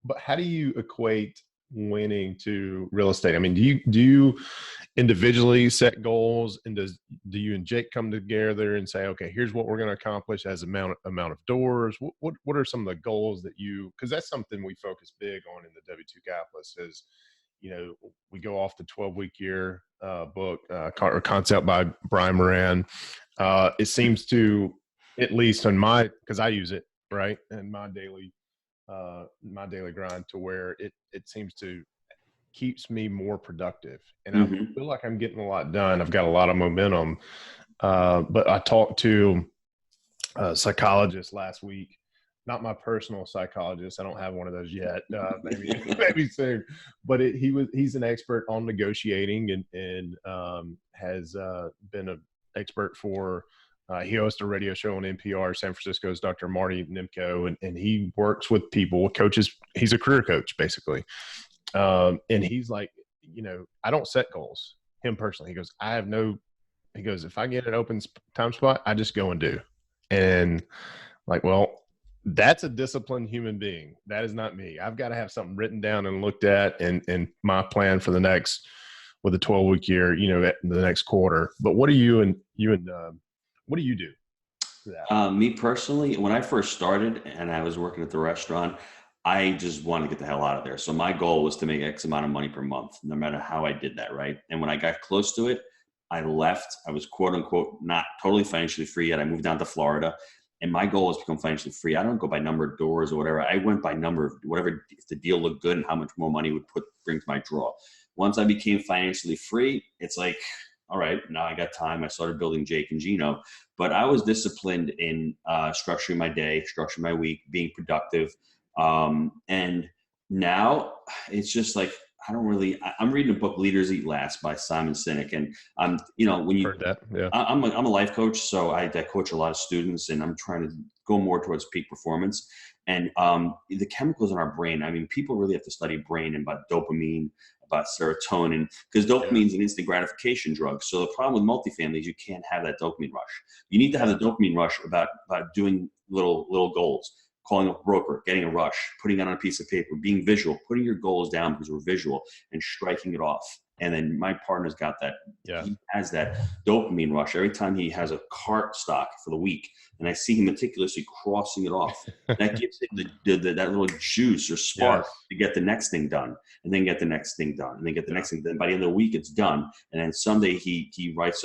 but how do you equate winning to real estate? I mean, do you individually set goals, and do you and Jake come together and say, okay, here's what we're going to accomplish as amount of doors? What are some of the goals that you, because that's something we focus big on in the W2 Capitalist is, we go off the 12-week year book or concept by Brian Moran. It seems to, at least on because I use it right in my daily grind, to where it seems to keeps me more productive, and I Hmm. feel like I'm getting a lot done. I've got a lot of momentum. But I talked to a psychologist last week, not my personal psychologist. I don't have one of those yet. Maybe soon. But he's an expert on negotiating, and has been an expert for. He hosts a radio show on NPR, San Francisco's Dr. Marty Nimko, and he works with people, coaches. He's a career coach, basically. And he's like, I don't set goals. Him personally, he goes, he goes, if I get an open time spot, I just go and do. And like, well, that's a disciplined human being. That is not me. I've got to have something written down and looked at, and my plan for the next, with a 12-week year, the next quarter. But what do what do you do for that? Me personally, when I first started and I was working at the restaurant, I just wanted to get the hell out of there. So my goal was to make X amount of money per month, no matter how I did that, right? And when I got close to it, I left. I was quote unquote not totally financially free yet. I moved down to Florida, and my goal was to become financially free. I don't go by number of doors or whatever. I went by number of whatever, if the deal looked good and how much more money would bring to my draw. Once I became financially free, it's like, all right, now I got time. I started building Jake and Gino, but I was disciplined in structuring my day, structuring my week, being productive. And now it's just like, I'm reading a book, Leaders Eat Last by Simon Sinek. And when you, Heard that? Yeah. I'm a life coach, so I coach a lot of students, and I'm trying to go more towards peak performance. And the chemicals in our brain, I mean, people really have to study brain and about dopamine, about serotonin, because Yeah. dopamine is an instant gratification drug. So the problem with multifamily is you can't have that dopamine rush. You need to have the dopamine rush about doing little goals, calling a broker, getting a rush, putting it on a piece of paper, being visual, putting your goals down because we're visual, and striking it off. And then my partner's got that. Yeah. He has that dopamine rush every time he has a cart stock for the week, and I see him meticulously crossing it off. That gives him that little juice or spark Yes. to get the next thing done, and then get the next thing done, and then get the next thing. Then by the end of the week, it's done. And then Sunday, he builds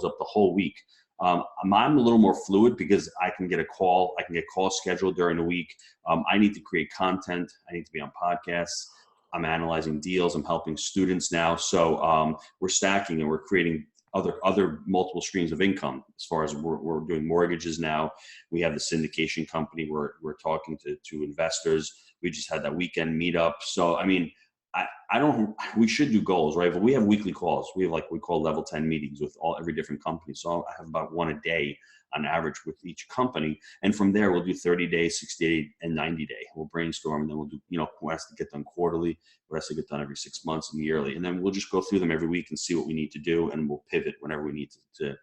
up the whole week. I'm a little more fluid because I can get calls scheduled during the week. I need to create content. I need to be on podcasts. I'm analyzing deals. I'm helping students now. So we're stacking and we're creating other multiple streams of income. As far as we're doing mortgages now, we have the syndication company. We're talking to investors. We just had that weekend meetup. So I mean, I don't. We should do goals, right? But we have weekly calls. We have we call level 10 meetings with every different company. So I have about one a day on average with each company, and from there we'll do 30 days, 60 and 90 day. We'll brainstorm, and then we'll do what has to get done quarterly, what has to get done every 6 months and yearly, and then we'll just go through them every week and see what we need to do, and we'll pivot whenever we need to